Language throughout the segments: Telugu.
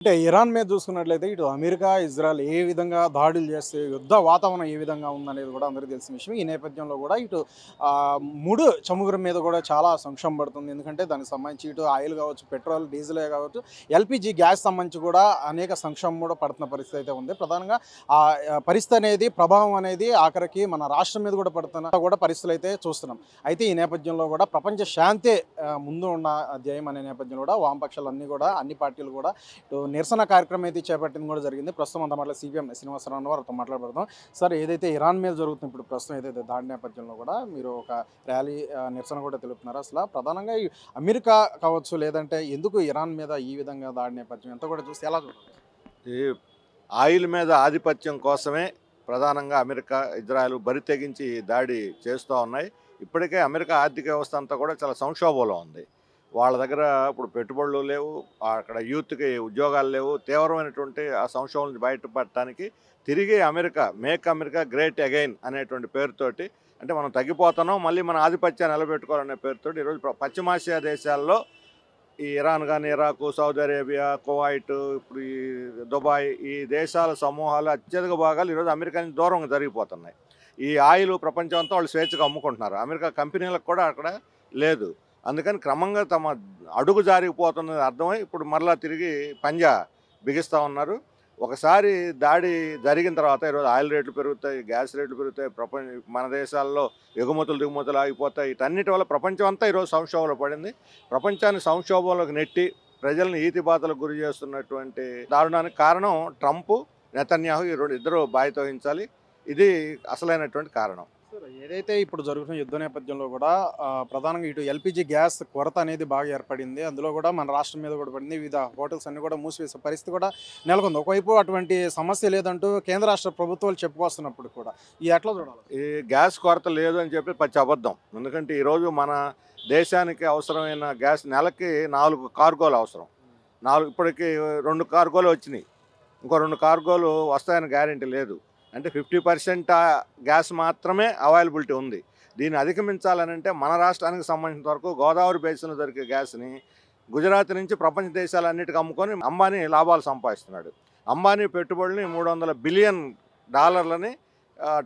అంటే ఇరాన్ మీద చూసుకున్నట్లయితే ఇటు అమెరికా, ఇజ్రాయెల్ ఏ విధంగా దాడులు చేస్తే యుద్ధ వాతావరణం ఏ విధంగా ఉందనేది కూడా అందరికీ తెలిసిన విషయం. ఈ నేపథ్యంలో కూడా ఇటు ముడి చమురు మీద కూడా చాలా సంక్షోభం పడుతుంది. ఎందుకంటే దానికి సంబంధించి ఇటు ఆయిల్ కావచ్చు, పెట్రోల్, డీజిలే కావచ్చు, ఎల్‌పీజీ గ్యాస్ సంబంధించి కూడా అనేక సంక్షోభం కూడా పడుతున్న పరిస్థితి అయితే ఉంది. ప్రధానంగా పరిస్థితి అనేది ప్రభావం అనేది ఆఖరికి మన రాష్ట్రం మీద కూడా పడుతున్న కూడా పరిస్థితులు అయితే చూస్తున్నాం. అయితే ఈ నేపథ్యంలో కూడా ప్రపంచ శాంతే ముందు ఉన్న ధ్యేయం అనే నేపథ్యంలో కూడా వామపక్షాలన్నీ కూడా అన్ని పార్టీలు కూడా ఇటు నిరసన కార్యక్రమం అయితే చేపట్టింది కూడా జరిగింది. ప్రస్తుతం అంత మాటల సిపిఎం శ్రీనివాసరావు వారితో మాట్లాడబడతాం. సార్, ఏదైతే ఇరాన్ మీద జరుగుతుంది ఇప్పుడు ప్రస్తుతం ఏదైతే దాడి నేపథ్యంలో కూడా మీరు ఒక ర్యాలీ నిరసన కూడా తెలుపుతున్నారు. అసలు ప్రధానంగా ఈ అమెరికా కావచ్చు, లేదంటే ఎందుకు ఇరాన్ మీద ఈ విధంగా దాడి నేపథ్యం ఎంత కూడా చూస్తే ఎలా చూడాలి? ఈ ఆయిల్ మీద ఆధిపత్యం కోసమే ప్రధానంగా అమెరికా, ఇజ్రాయెల్ బరి తెగించి దాడి చేస్తూ ఉన్నాయి. ఇప్పటికే అమెరికా ఆర్థిక వ్యవస్థ అంతా కూడా చాలా సంక్షోభంలో ఉంది. వాళ్ళ దగ్గర ఇప్పుడు పెట్టుబడులు లేవు, అక్కడ యూత్‌కి ఉద్యోగాలు లేవు. తీవ్రమైనటువంటి ఆ సంక్షోభం నుంచి బయటపడటానికి తిరిగి మేక్ అమెరికా గ్రేట్ అగైన్ అనేటువంటి పేరుతోటి, అంటే మనం తగ్గిపోతున్నాం, మళ్ళీ మన ఆధిపత్యాన్ని నిలబెట్టుకోవాలనే పేరుతోటి ఈరోజు పశ్చిమాసియా దేశాల్లో ఈ ఇరాన్ కానీ, ఇరాకు, సౌదీ అరేబియా, కువైట్, ఇప్పుడు ఈ దుబాయ్, ఈ దేశాల సమూహాలు అత్యధిక భాగాలు ఈరోజు అమెరికా నుంచి దూరంగా జరిగిపోతున్నాయి. ఈ ఆయిల్ ప్రపంచం అంతా వాళ్ళు స్వేచ్ఛగా అమ్ముకుంటున్నారు. అమెరికా కంపెనీలకు కూడా అక్కడ లేదు. అందుకని క్రమంగా తమ అడుగు జారిపోతున్నది అర్థమై ఇప్పుడు మరలా తిరిగి పంజా బిగిస్తూ ఉన్నారు. ఒకసారి దాడి జరిగిన తర్వాత ఈరోజు ఆయిల్ రేట్లు పెరుగుతాయి, గ్యాస్ రేట్లు పెరుగుతాయి, మన దేశాల్లో ఎగుమతులు దిగుమతులు ఆగిపోతాయి. వీటన్నిటి వల్ల ప్రపంచం అంతా ఈరోజు సంక్షోభంలో పడింది. ప్రపంచాన్ని సంక్షోభంలోకి నెట్టి ప్రజల్ని ఈతిబాతలకు గురి చేస్తున్నటువంటి దారుణానికి కారణం ట్రంప్, నెతన్యాహు, ఈ ఇద్దరు బాధ్యత వహించాలి. ఇది అసలైనటువంటి కారణం. ఏదైతే ఇప్పుడు జరుగుతున్న యుద్ధ నేపథ్యంలో కూడా ప్రధానంగా ఇటు ఎల్‌పీజీ గ్యాస్ కొరత అనేది బాగా ఏర్పడింది. అందులో కూడా మన రాష్ట్రం మీద కూడా పడింది. వివిధ హోటల్స్ అన్ని కూడా మూసివేసే పరిస్థితి కూడా నెలకొంది. ఒకవైపు అటువంటి సమస్య లేదంటూ కేంద్ర రాష్ట్ర ప్రభుత్వాలు చెప్పుకొస్తున్నప్పుడు కూడా ఇది ఎట్లా చూడాలి? ఈ గ్యాస్ కొరత లేదు అని చెప్పి పచ్చి అబద్ధం. ఎందుకంటే ఈరోజు మన దేశానికి అవసరమైన గ్యాస్ నెలకి 4 కార్గోలు అవసరం. ఇప్పటికి 2 కార్గోలు వచ్చినాయి. ఇంకో 2 కార్గోలు వస్తాయని గ్యారెంటీ లేదు. అంటే 50% గ్యాస్ మాత్రమే అవైలబిలిటీ ఉంది. దీన్ని అధిగమించాలనంటే మన రాష్ట్రానికి సంబంధించిన వరకు గోదావరి బేసిన్లో దొరికే గ్యాస్ని గుజరాత్ నుంచి ప్రపంచ దేశాలన్నిటికీ అమ్ముకొని అంబానీ లాభాలు సంపాదిస్తున్నాడు. అంబానీ పెట్టుబడులని $300 బిలియన్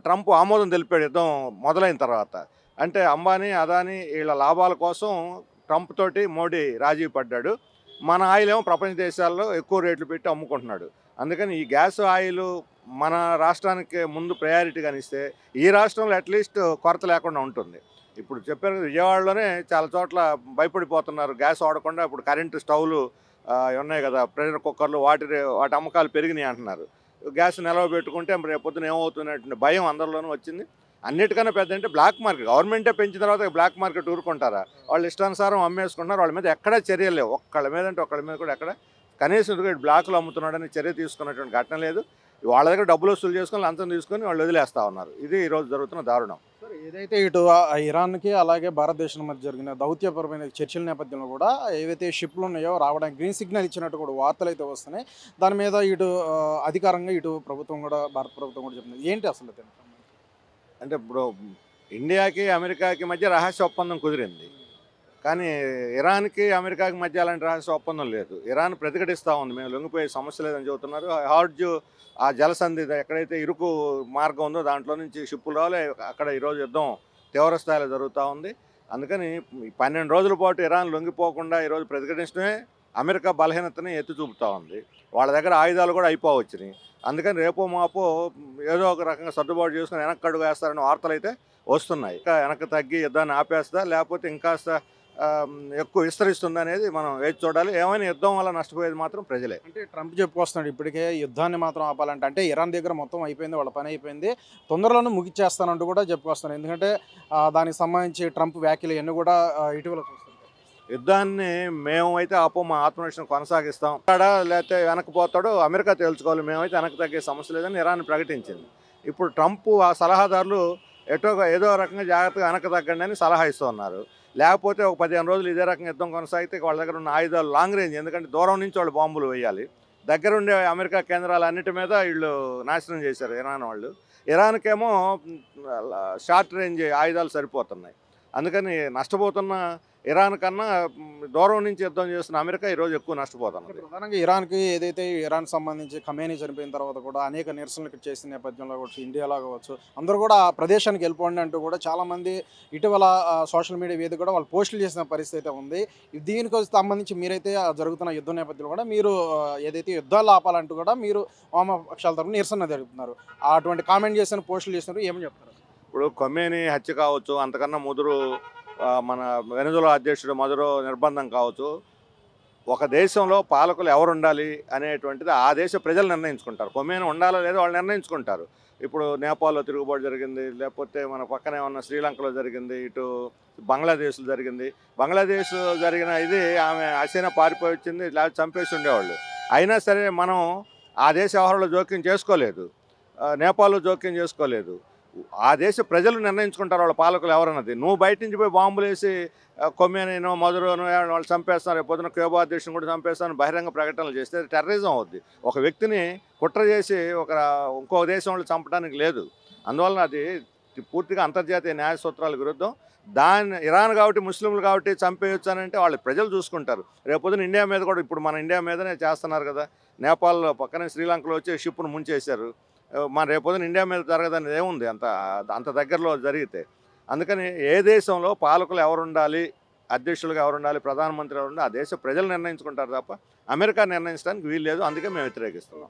ట్రంప్ ఆమోదం తెలిపాడు యుద్ధం మొదలైన తర్వాత. అంటే అంబానీ, అదానీ వీళ్ళ లాభాల కోసం ట్రంప్ తోటి మోడీ రాజీ పడ్డాడు. మన ఆయిల్ ఏమో ప్రపంచ దేశాల్లో ఎక్కువ రేట్లు పెట్టి అమ్ముకుంటున్నాడు. అందుకని ఈ గ్యాస్ ఆయిల్ మన రాష్ట్రానికి ముందు ప్రయారిటీగా ఇస్తే ఈ రాష్ట్రంలో అట్లీస్ట్ కొరత లేకుండా ఉంటుంది. ఇప్పుడు చెప్పారు, విజయవాడలోనే చాలా చోట్ల భయపడిపోతున్నారు గ్యాస్ వాడకుండా. ఇప్పుడు కరెంటు స్టవ్లు ఉన్నాయి కదా, ప్రెషర్ కుక్కర్లు, వాటి అమ్మకాలు పెరిగినాయి అంటున్నారు. గ్యాస్ నిల్వ పెట్టుకుంటే రేపు పొద్దున ఏమవుతున్నటువంటి భయం అందరిలోనూ వచ్చింది. అన్నిటికన్నా పెద్ద అంటే బ్లాక్ మార్కెట్. గవర్నమెంటే పెంచిన తర్వాత బ్లాక్ మార్కెట్ ఊరుకుంటారా? వాళ్ళు ఇష్టానుసారం అమ్మేసుకుంటున్నారు. వాళ్ళ మీద ఎక్కడా చర్యలు లేవు. ఒక్కళ్ళ మీద కూడా ఎక్కడ కనీసం బ్లాక్లో అమ్ముతున్నాడని చర్య తీసుకున్నటువంటి ఘటన లేదు. వాళ్ళ దగ్గర డబ్బులు వసూలు చేసుకొని లంచం తీసుకొని వాళ్ళు వదిలేస్తూ ఉన్నారు. ఇది ఈరోజు జరుగుతున్న దారుణం. సార్, ఏదైతే ఇటు ఇరాన్కి అలాగే భారతదేశం మధ్య జరిగిన దౌత్యపరమైన చర్చల నేపథ్యంలో కూడా ఏవైతే షిప్లు ఉన్నాయో రావడానికి గ్రీన్ సిగ్నల్ ఇచ్చినట్టు కూడా వార్తలు అయితే వస్తున్నాయి. దాని మీద ఇటు అధికారంగా ఇటు ప్రభుత్వం కూడా, భారత ప్రభుత్వం కూడా చెప్తుంది. ఏంటి అసలు అంటే ఇప్పుడు ఇండియాకి అమెరికాకి మధ్య రహస్య ఒప్పందం కుదిరింది. కానీ ఇరాన్కి అమెరికాకి మధ్య అలాంటి రహస్య ఒప్పందం లేదు. ఇరాన్ ప్రతిఘటిస్తూ ఉంది, మేము లొంగిపోయే సమస్య లేదని చెబుతున్నారు. హార్జు ఆ జలసంధి ఎక్కడైతే ఇరుకు మార్గం ఉందో దాంట్లో నుంచి షిప్పులు రావాలి. అక్కడ ఈరోజు యుద్ధం తీవ్రస్థాయిలో జరుగుతూ ఉంది. అందుకని 12 రోజుల పాటు ఇరాన్ లొంగిపోకుండా ఈరోజు ప్రతిఘటించడమే అమెరికా బలహీనతని ఎత్తి చూపుతూ ఉంది. వాళ్ళ దగ్గర ఆయుధాలు కూడా అయిపోవచ్చినాయి. అందుకని రేపో మాపో ఏదో ఒక రకంగా సర్దుబాటు చేసుకుని వెనక్కి అడుగు వేస్తారని వార్తలు అయితే వస్తున్నాయి. ఇంకా వెనక్కి తగ్గి యుద్ధాన్ని ఆపేస్తా, లేకపోతే ఇంకాస్త ఎక్కువ విస్తరిస్తుంది అనేది మనం వేచి చూడాలి. ఏమైనా యుద్ధం వల్ల నష్టపోయేది మాత్రం ప్రజలే. అంటే ట్రంప్ చెప్పుకొస్తున్నాడు ఇప్పటికే యుద్ధాన్ని మాత్రం ఆపాలంటే. అంటే ఇరాన్ దగ్గర మొత్తం అయిపోయింది, వాళ్ళ పని అయిపోయింది, తొందరలోనే ముగిచ్చేస్తానంటూ కూడా చెప్పుకొస్తున్నాడు. ఎందుకంటే దానికి సంబంధించి ట్రంప్ వ్యాఖ్యలు ఇవన్నీ కూడా ఇటీవల చూస్తుంటాయి. యుద్ధాన్ని మేమైతే మా ఆత్మరక్షణ కొనసాగిస్తాం, లేకపోతే వెనక్కిపోతాడో అమెరికా తేల్చుకోవాలి. మేమైతే వెనక్కి తగ్గే సమస్య లేదని ఇరాన్ ప్రకటించింది. ఇప్పుడు ట్రంప్ ఆ సలహాదారులు ఏదో రకంగా జాగ్రత్తగా వెనక్కి తగ్గండి అని సలహా ఇస్తూ ఉన్నారు. లేకపోతే ఒక 15 రోజులు ఇదే రకంగా యుద్ధం కొనసాగితే వాళ్ళ దగ్గర ఉన్న ఆయుధాలు లాంగ్ రేంజ్, ఎందుకంటే దూరం నుంచి వాళ్ళు బాంబులు వేయాలి. దగ్గర ఉండే అమెరికా కేంద్రాలు అన్నిటి మీద వీళ్ళు నాశనం చేశారు ఇరాన్ వాళ్ళు. ఇరాన్కేమో షార్ట్ రేంజ్ ఆయుధాలు సరిపోతున్నాయి. అందుకని నష్టపోతున్న ఇరాన్ కన్నా దూరం నుంచి యుద్ధం చేస్తున్న అమెరికా ఈరోజు ఎక్కువ నష్టపోతున్నది. ప్రధానంగా ఇరాన్కి ఏదైతే ఇరాన్ సంబంధించి ఖమేనీ చనిపోయిన తర్వాత కూడా అనేక నిరసనలు చేసిన నేపథ్యంలో కావచ్చు, ఇండియాలో కావచ్చు, అందరూ కూడా ఆ ప్రదేశానికి వెళ్ళిపోండి అంటూ కూడా చాలామంది ఇటీవల సోషల్ మీడియా వేదిక కూడా వాళ్ళు పోస్టులు చేసిన పరిస్థితి అయితే ఉంది. దీనికి సంబంధించి మీరైతే జరుగుతున్న యుద్ధ నేపథ్యంలో కూడా మీరు ఏదైతే యుద్ధాలు ఆపాలంటూ కూడా మీరు వామపక్షాల తరపున నిరసన జరుపుతున్నారు. అటువంటి కామెంట్ చేసిన పోస్టులు చేసినారు, ఏమని చెప్తారు? ఇప్పుడు ఖమేనీ హత్య కావచ్చు, అంతకన్నా ముదురు మన వెనుజులా అధ్యక్షుడు మధురో నిర్బంధం కావచ్చు, ఒక దేశంలో పాలకులు ఎవరు ఉండాలి అనేటువంటిది ఆ దేశ ప్రజలు నిర్ణయించుకుంటారు. ఖమేనీ ఉండాలో లేదో వాళ్ళు నిర్ణయించుకుంటారు. ఇప్పుడు నేపాల్లో తిరుగుబాటు జరిగింది, లేకపోతే మన పక్కనే ఉన్న శ్రీలంకలో జరిగింది, ఇటు బంగ్లాదేశ్లో జరిగింది. బంగ్లాదేశ్ జరిగిన ఇది ఆమె హసీనా పారిపోయి వచ్చింది, లేకపోతే చంపేసి ఉండేవాళ్ళు. అయినా సరే మనం ఆ దేశ వ్యవహారంలో జోక్యం చేసుకోలేదు, నేపాల్లో జోక్యం చేసుకోలేదు. ఆ దేశ ప్రజలు నిర్ణయించుకుంటారు వాళ్ళ పాలకులు ఎవరన్నది. నువ్వు బయట నుంచి పోయి బాంబులు వేసి కొమ్మేనో మధురనో వాళ్ళు చంపేస్తాను, రేపు పొద్దున క్యూబా అధ్యక్షుని కూడా చంపేస్తాను బహిరంగ ప్రకటనలు చేస్తే టెర్రరిజం అవుద్ది. ఒక వ్యక్తిని కుట్ర చేసి ఇంకో దేశం వాళ్ళు చంపడానికి లేదు. అందువలన అది పూర్తిగా అంతర్జాతీయ న్యాయ సూత్రాల విరుద్ధం. ఇరాన్ కాబట్టి ముస్లింలు కాబట్టి చంపేయొచ్చు అని అంటే వాళ్ళు ప్రజలు చూసుకుంటారు. రేపు పొద్దున ఇండియా మీద కూడా ఇప్పుడు మన ఇండియా మీదనే చేస్తున్నారు కదా. నేపాల్లో పక్కనే శ్రీలంకలో వచ్చి షిప్ను ముంచేశారు. మన రేపొద్దున ఇండియా మీద జరగదనేది ఏముంది అంత దగ్గరలో జరిగితే. అందుకని ఏ దేశంలో పాలకులు ఎవరు ఉండాలి, అధ్యక్షులుగా ఎవరు ఉండాలి, ప్రధానమంత్రి ఎవరు ఉండాలి, ఆ దేశ ప్రజలు నిర్ణయించుకుంటారు తప్ప అమెరికా నిర్ణయించడానికి వీలు లేదు. అందుకే మేము వ్యతిరేకిస్తున్నాం.